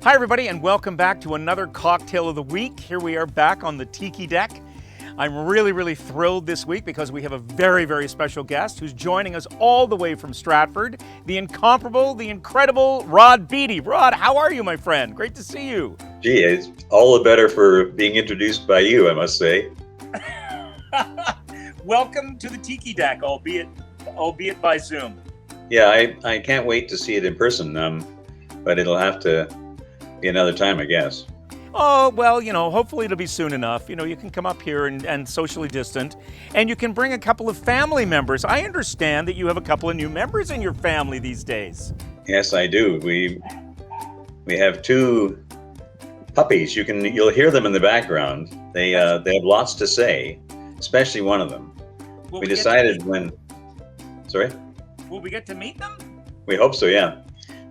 Hi, everybody, and welcome back to another Cocktail of the Week. Here we are back on the Tiki Deck. I'm really thrilled this week because we have a very special guest who's joining us all the way from Stratford, the incomparable, the incredible Rod Beattie. Rod, how are you, my friend? Great to see you. Gee, it's all the better for being introduced by you, I must say. Welcome to the Tiki Deck, albeit by Zoom. Yeah, I can't wait to see it in person, but it'll have to be another time, I guess. Oh, well, hopefully it'll be soon enough. You can come up here and socially distant, and you can bring a couple of family members. I understand that you have a couple of new members in your family these days. Yes, I do. We have two puppies. You'll hear them in the background. They have lots to say, especially one of them. We decided Sorry? Will we get to meet them? We hope so, yeah.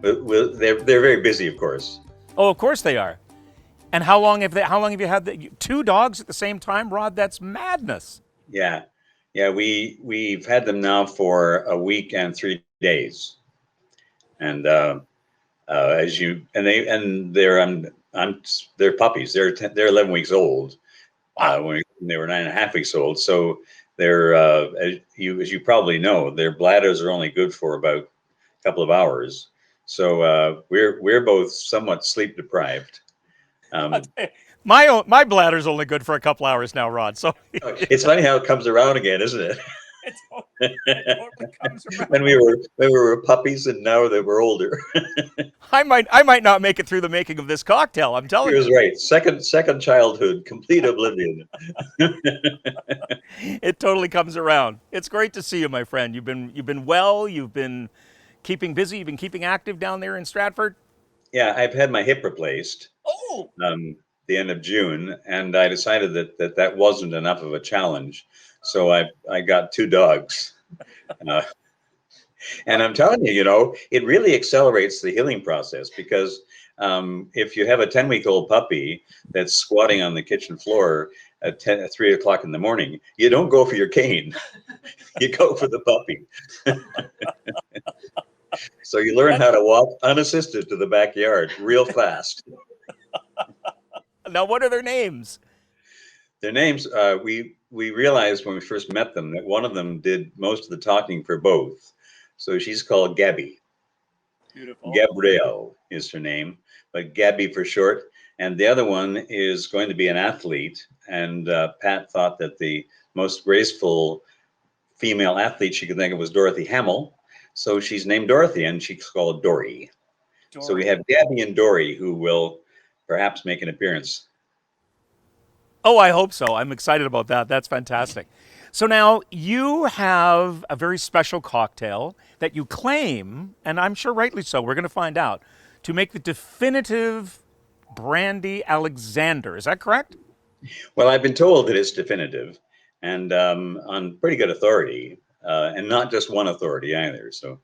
They're very busy, of course. Oh, of course they are. And how long have you had two dogs at the same time, Rod? That's madness. Yeah. We've had them now for a week and 3 days, and they're puppies. They're 11 weeks old. When they were 9.5 weeks old. So they're as you probably know, their bladders are only good for about a couple of hours. So we're both somewhat sleep deprived. My bladder's only good for a couple hours now, Rod. So it's funny how it comes around again, isn't it? It totally comes around. when we were puppies, and now that we're older. I might not make it through the making of this cocktail. I'm telling you. He was right. Second childhood, complete oblivion. It totally comes around. It's great to see you, my friend. You've been well. You've been keeping busy. You've been keeping active down there in Stratford. Yeah, I've had my hip replaced. Oh. The end of June, and I decided that wasn't enough of a challenge, so I got two dogs, and I'm telling you, it really accelerates the healing process because if you have a 10-week-old puppy that's squatting on the kitchen floor at 3 o'clock in the morning, you don't go for your cane, you go for the puppy. So you learn how to walk unassisted to the backyard real fast. Now, what are their names? Their names, we realized when we first met them that one of them did most of the talking for both. So she's called Gabby. Beautiful. Gabrielle is her name, but Gabby for short. And the other one is going to be an athlete. And Pat thought that the most graceful female athlete she could think of was Dorothy Hamill. So she's named Dorothy, and she's called Dory. So we have Gabby and Dory, who will perhaps make an appearance. Oh, I hope so. I'm excited about that. That's fantastic. So now you have a very special cocktail that you claim, and I'm sure rightly so, we're going to find out, to make the definitive Brandy Alexander. Is that correct? Well, I've been told that it's definitive, and on pretty good authority, and not just one authority either. So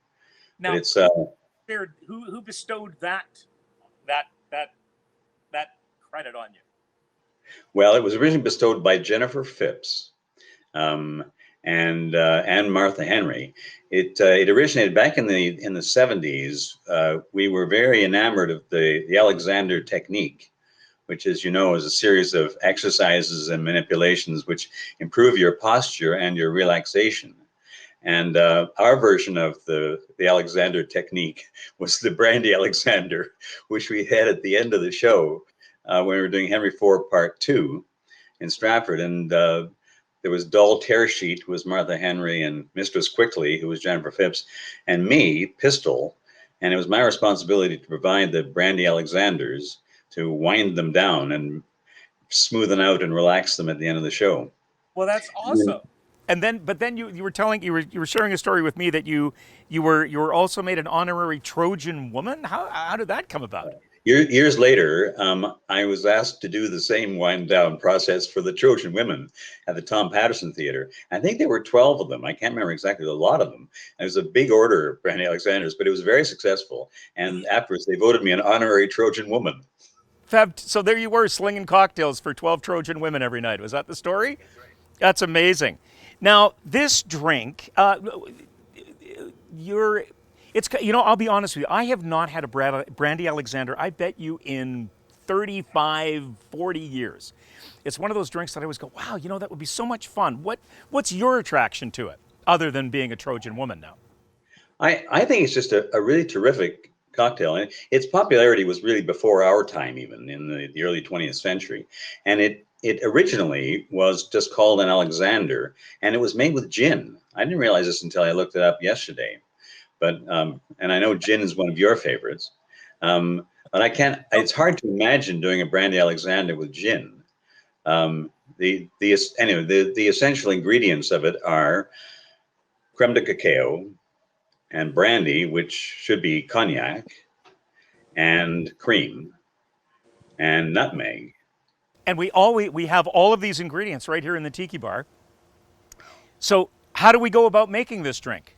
now, it's who bestowed that credit on you? Well, it was originally bestowed by Jennifer Phipps and Martha Henry. It originated back in the 70s. We were very enamored of the Alexander technique, which, as you know, is a series of exercises and manipulations which improve your posture and your relaxation. And our version of the Alexander technique was the Brandy Alexander, which we had at the end of the show. When we were doing Henry IV Part 2 in Stratford, and there was Doll Tearsheet, who was Martha Henry, and Mistress Quickly, who was Jennifer Phipps, and me, Pistol, and it was my responsibility to provide the Brandy Alexanders to wind them down and smoothen out and relax them at the end of the show. Well, that's awesome. But then you were sharing a story with me that you were also made an honorary Trojan woman. How did that come about? Years later, I was asked to do the same wind down process for the Trojan women at the Tom Patterson Theater. I think there were 12 of them. I can't remember exactly, a lot of them. It was a big order of Brandy Alexanders, but it was very successful. And afterwards, they voted me an honorary Trojan woman. So there you were, slinging cocktails for 12 Trojan women every night. Was that the story? That's amazing. Now, this drink, I'll be honest with you. I have not had a Brandy Alexander, I bet you, in 35, 40 years. It's one of those drinks that I always go, wow, that would be so much fun. What's your attraction to it, other than being a Trojan woman now? I think it's just a really terrific cocktail. And its popularity was really before our time, even in the early 20th century. And it originally was just called an Alexander, and it was made with gin. I didn't realize this until I looked it up yesterday. But and I know gin is one of your favorites. But I can't. It's hard to imagine doing a Brandy Alexander with gin. The essential ingredients of it are creme de cacao and brandy, which should be cognac, and cream and nutmeg. And we have all of these ingredients right here in the tiki bar. So how do we go about making this drink?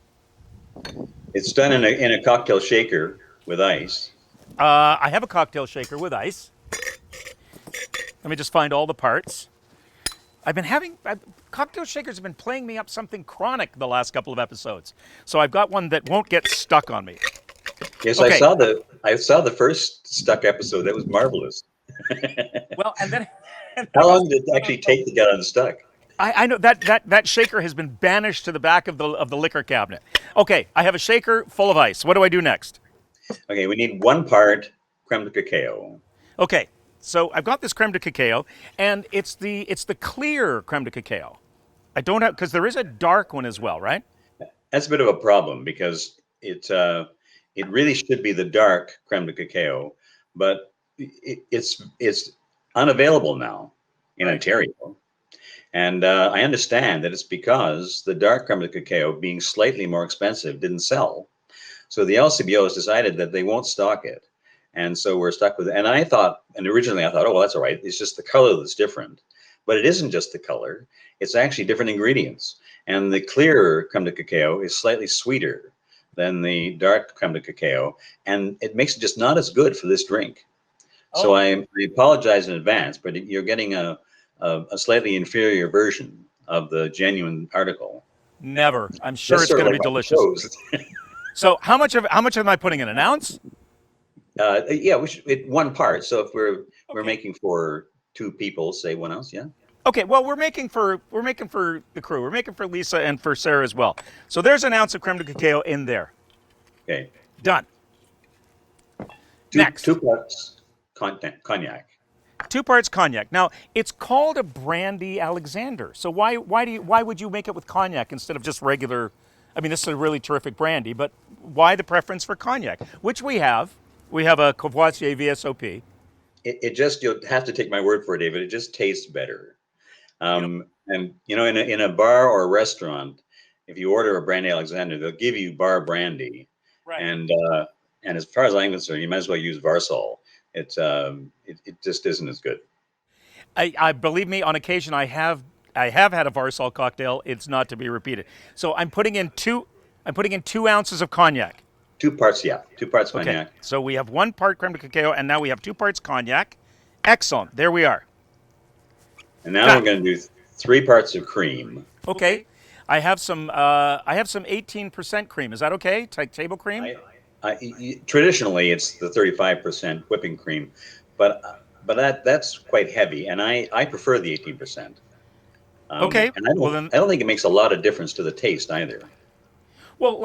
It's done in a cocktail shaker with ice. I have a cocktail shaker with ice. Let me just find all the parts. Cocktail shakers have been playing me up something chronic the last couple of episodes. So I've got one that won't get stuck on me. Yes, Okay. I saw the first stuck episode. That was marvelous. Well, and then How long did it actually take to get unstuck? I know that shaker has been banished to the back of the liquor cabinet. Okay, I have a shaker full of ice. What do I do next? Okay, we need 1 part creme de cacao. Okay, so I've got this creme de cacao, and it's the clear creme de cacao. I don't have, because there is a dark one as well, right? That's a bit of a problem because it really should be the dark creme de cacao, but it's unavailable now in Ontario. And I understand that it's because the dark creme de cacao, being slightly more expensive, didn't sell. So the LCBO has decided that they won't stock it. And so we're stuck with it. And originally I thought, oh, well, that's all right. It's just the color that's different. But it isn't just the color. It's actually different ingredients. And the clear creme de cacao is slightly sweeter than the dark creme de cacao. And it makes it just not as good for this drink. So I apologize in advance, but you're getting a slightly inferior version of the genuine article. Never. I'm sure it's going to be delicious. So how much am I putting in? An ounce? Yeah, we should 1 part. So if we're making for 2 people, say 1 ounce, yeah. Okay, well we're making for the crew. We're making for Lisa and for Sarah as well. So there's an ounce of creme de cacao in there. Okay. Done. 2 parts cognac. 2 parts cognac. Now it's called a Brandy Alexander. So why would you make it with cognac instead of just regular? I mean, this is a really terrific brandy, but why the preference for cognac? Which we have. We have a Courvoisier VSOP. It just, you'll have to take my word for it, David. It just tastes better. And in a bar or a restaurant, if you order a Brandy Alexander, they'll give you bar brandy. Right. And as far as I'm concerned, you might as well use Varsol. It just isn't as good. I believe me, on occasion I have had a Varsol cocktail. It's not to be repeated. So I'm putting in 2 ounces of cognac. 2 parts, yeah. 2 parts cognac. Okay. So we have 1 part creme de cacao, and now we have 2 parts cognac. Excellent. There we are. And now we're going to do 3 parts of cream. Okay. I have some 18% cream. Is that okay? Table cream? Traditionally, it's the 35% whipping cream, but that's quite heavy, and I prefer the 18%. Okay. And I don't think it makes a lot of difference to the taste either. Well,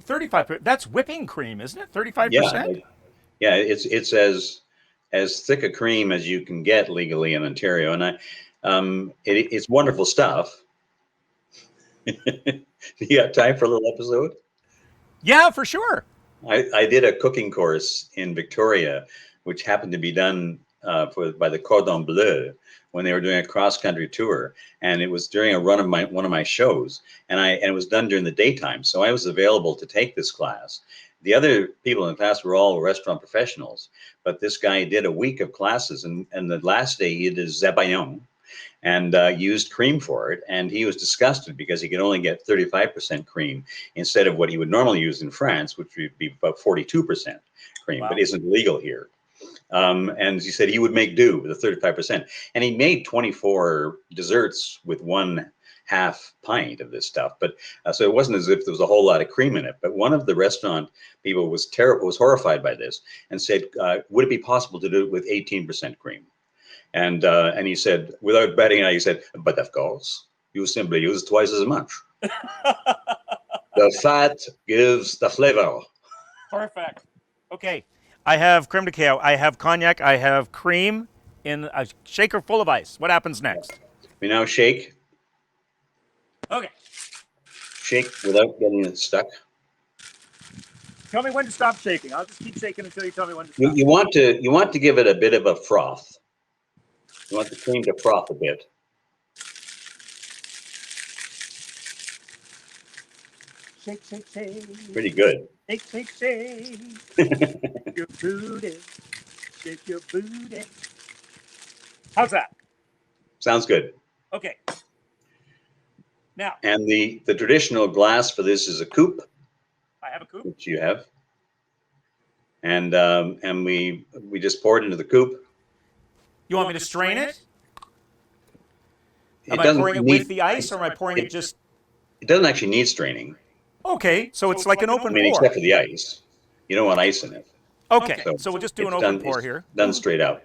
35%. That's whipping cream, isn't it? 35%. Yeah. It's as thick a cream as you can get legally in Ontario, and it's wonderful stuff. You got time for a little episode? Yeah, for sure. I did a cooking course in Victoria, which happened to be done by the Cordon Bleu when they were doing a cross-country tour, and it was during a run of one of my shows, and it was done during the daytime, so I was available to take this class. The other people in the class were all restaurant professionals, but this guy did a week of classes, and the last day he did Zabayon, and used cream for it, and he was disgusted because he could only get 35% cream instead of what he would normally use in France, which would be about 42% cream, but isn't legal here. And he said he would make do with the 35%, and he made 24 desserts with 1 half pint of this stuff. But so it wasn't as if there was a whole lot of cream in it. But one of the restaurant people was horrified by this and said, "Would it be possible to do it with 18% cream?" And he said, without betting an eye, he said, "But of course, you simply use twice as much. The fat gives the flavor." Perfect. Okay, I have creme de cacao, I have cognac, I have cream in a shaker full of ice. What happens next? We now shake. Okay. Shake without getting it stuck. Tell me when to stop shaking. I'll just keep shaking until you tell me when to You, stop. you want to give it a bit of a froth. You want the cream to froth a bit. Shake, shake, shake. Pretty good. Shake, shake, shake. Your booty. Shake your booty. How's that? Sounds good. Okay. Now, And the traditional glass for this is a coupe, I have a coupe. which you have. And we just pour it into the coupe. You want me to strain it? It Am I pouring it with the ice, or am I pouring it just... It doesn't actually need straining. Okay, so it's like an open I mean, pour. except for the ice. You don't want ice in it. Okay, so we'll just do an open pour here. Done straight out.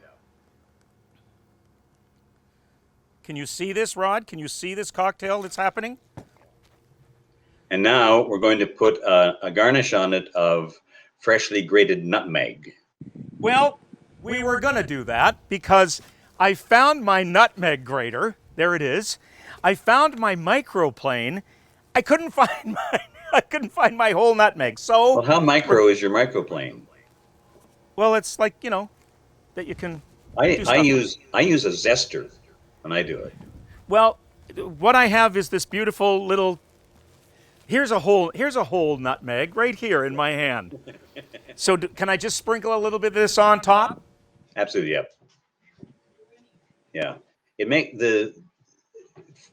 Can you see this, Rod? Can you see this cocktail that's happening? And now we're going to put a garnish on it of freshly grated nutmeg. Well, we were going to do that because I found my nutmeg grater. There it is. I found my microplane. I couldn't find my whole nutmeg. So Well, how micro is your microplane? well, it's like, you know, that you can I do stuff with. use a zester when I do it. Well, what I have is this beautiful little here's a whole nutmeg right here in my hand. So can I just sprinkle a little bit of this on top? Absolutely, yeah. Yeah. It make the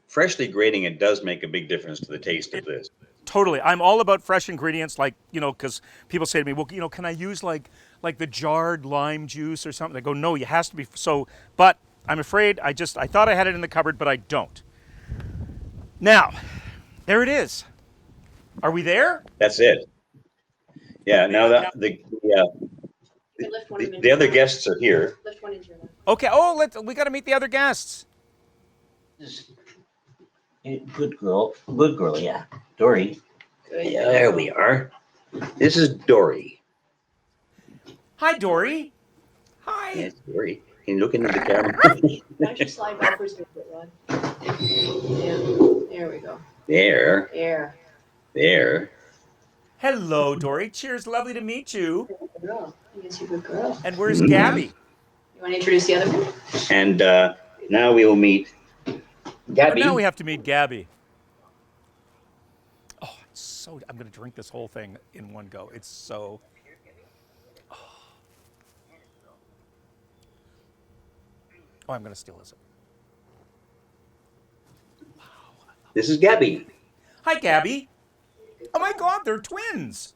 freshly grating it does make a big difference to the taste of this. Totally. I'm all about fresh ingredients, like, you know, because people say to me, well, you know, can I use like the jarred lime juice or something? I go, no, it has to be so. But I'm afraid I thought I had it in the cupboard, but I don't. Now, there it is. Are we there? That's it. Yeah. Now that the other guests are here. Lift one into your left. Okay. Oh, we got to meet the other guests. Good girl. Good girl, yeah. Dory. Good. Yeah, there we are. This is Dory. Hi, Dory. Hi. Yes, Dory. Can you look into the camera? Why don't you slide backwards a bit, Rod? Yeah. There we go. There. There. There. Hello, Dory. Cheers. Lovely to meet you. Good girl. I guess you're a good girl. And where's Gabby? You want to introduce the other one? And now we will meet Gabby. Now we have to meet Gabby. Oh, I'm going to drink this whole thing in one go. It's so... Oh, I'm going to steal this. This is Gabby. Hi, Gabby. Oh my God, they're twins.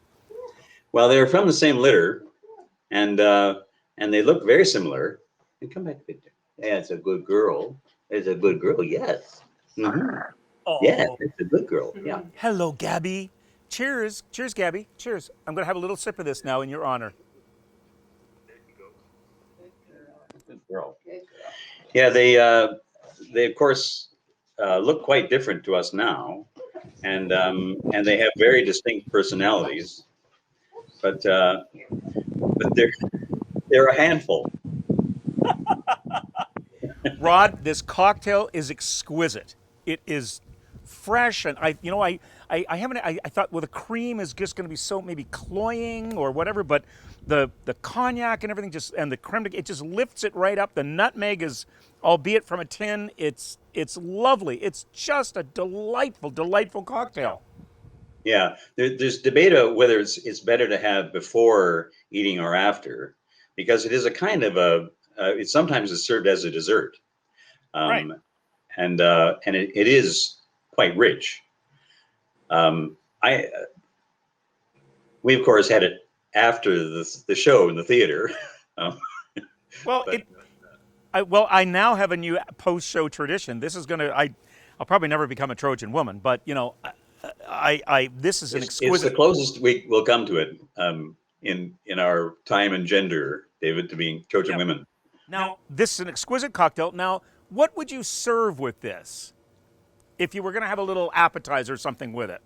Well, they're from the same litter, and they look very similar. And come back a bit. Yeah, it's a good girl. It's a good girl. Yes. Mm-hmm. Oh. Yeah, it's a good girl. Yeah. Hello, Gabby. Cheers. Cheers, Gabby. Cheers. I'm going to have a little sip of this now in your honor. Good girl. Good girl. Yeah, they of course look quite different to us now, and they have very distinct personalities, but they're a handful. Rod, this cocktail is exquisite. It is fresh, and I thought, well, the cream is just going to be so maybe cloying or whatever, but the cognac and everything and the creme, it just lifts it right up. The nutmeg is, albeit from a tin, it's lovely. It's just a delightful, delightful cocktail. Yeah, there's debate of whether it's better to have before eating or after, because it is a kind of it sometimes is served as a dessert, Right. and it is quite rich. We of course had it after the show in the theater. Well, I now have a new post-show tradition. This is gonna I'll probably never become a Trojan woman, but you know, this is an It's exquisite. the closest we will come to it in our time and gender, David, to being Trojan Yep. women. Now, this is an exquisite cocktail. Now, what would you serve with this if you were going to have a little appetizer or something with it?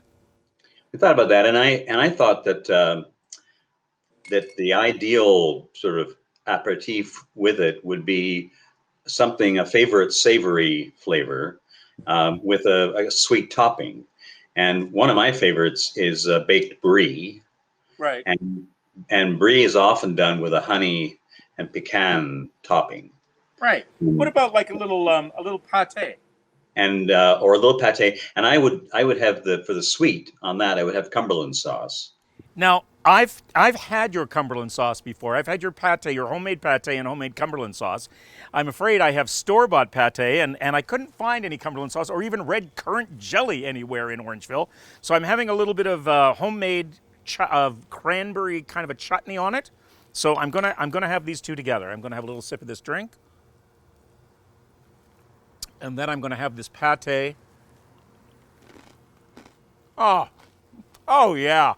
We thought about that, and I thought that that the ideal sort of aperitif with it would be a favorite savory flavor with a sweet topping. And one of my favorites is baked brie, Right. and brie is often done with a honey and pecan topping, Right. What about like a little pate? and or a little pate. And I would have for the sweet on that I would have Cumberland sauce. Now, I've had your Cumberland sauce before. I've had your pate, your homemade pate and homemade Cumberland sauce. I'm afraid I have store-bought pate, and I couldn't find any Cumberland sauce or even red currant jelly anywhere in Orangeville. So I'm having a little bit of homemade cranberry kind of a chutney on it. So I'm gonna have these two together. I'm gonna have a little sip of this drink, and then I'm gonna have this pate. Oh yeah.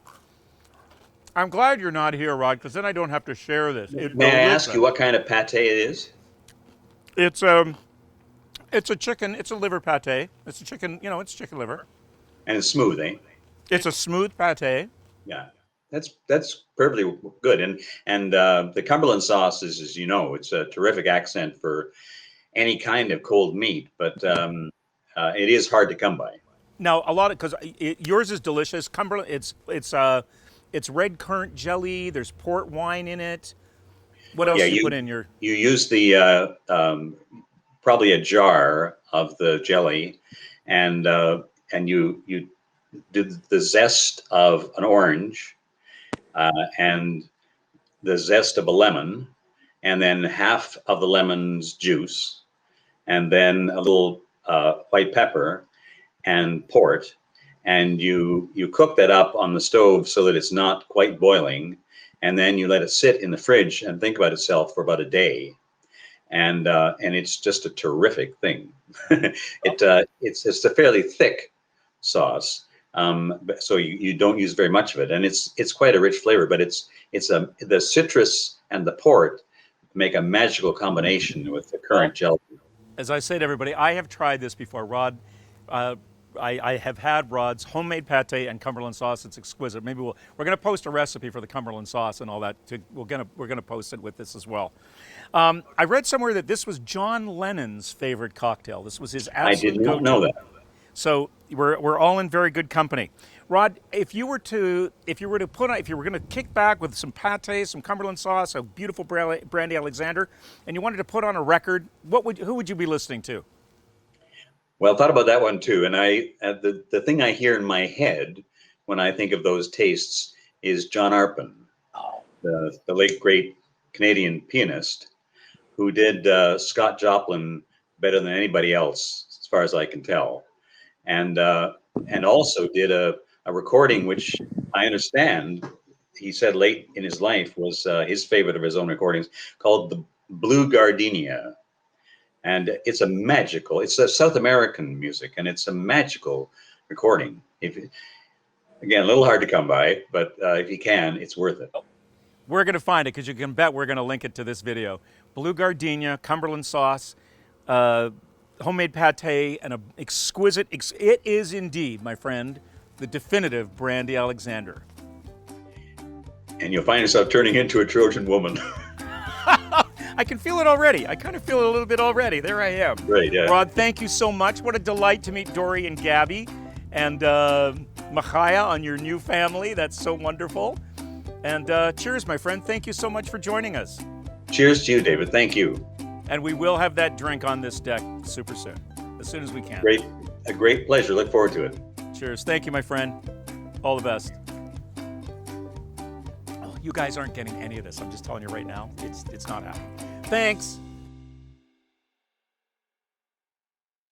I'm glad you're not here, Rod, because then I don't have to share this. May I ask you what kind of pate it is? It's a chicken. It's a liver pate. It's a chicken. You know, it's chicken liver. And it's smooth, eh? It's a smooth pate. Yeah, that's perfectly good. And the Cumberland sauce is, as you know, it's a terrific accent for any kind of cold meat, but it is hard to come by. Now, a lot of because yours is delicious. Cumberland. It's red currant jelly. There's port wine in it. What else Yeah, do you put in your? You use the probably a jar of the jelly, and you do the zest of an orange, and the zest of a lemon, and then half of the lemon's juice, and then a little white pepper and port, and you cook that up on the stove so that it's not quite boiling, and then you let it sit in the fridge and think about itself for about a day, and it's just a terrific thing. It's a fairly thick sauce, so you don't use very much of it, and it's quite a rich flavor. But the citrus and the port make a magical combination with the currant jelly. As I say to everybody, I have tried this before, Rod. I have had Rod's homemade pate and Cumberland sauce. It's exquisite. Maybe we're going to post a recipe for the Cumberland sauce and all that. We're going to post it with this as well. I read somewhere that this was John Lennon's favorite cocktail. This was his absolute I did not go-to. know that. So we're all in very good company. Rod, if you were going to kick back with some pate, some Cumberland sauce, a beautiful Brandy Alexander, and you wanted to put on a record, who would you be listening to? Well, I thought about that one too, and the thing I hear in my head when I think of those tastes is John Arpin, the late great Canadian pianist, who did Scott Joplin better than anybody else, as far as I can tell, and also did a recording which I understand he said late in his life was his favorite of his own recordings, called the Blue Gardenia. And it's a South American music, and it's a magical recording. Again, a little hard to come by, but if you can, it's worth it. We're going to find it because you can bet we're going to link it to this video. Blue Gardenia, Cumberland sauce, homemade pate, and an exquisite, it is indeed, my friend, the definitive Brandy Alexander. And you'll find yourself turning into a Trojan woman. I can feel it already. I kind of feel it a little bit already. There I am. Great, yeah. Rod, thank you so much. What a delight to meet Dory and Gabby and Machaya on your new family. That's so wonderful. And cheers, my friend. Thank you so much for joining us. Cheers to you, David. Thank you. And we will have that drink on this deck super soon, as soon as we can. A great pleasure. Look forward to it. Cheers. Thank you, my friend. All the best. Oh, you guys aren't getting any of this. I'm just telling you right now. It's not happening. Thanks.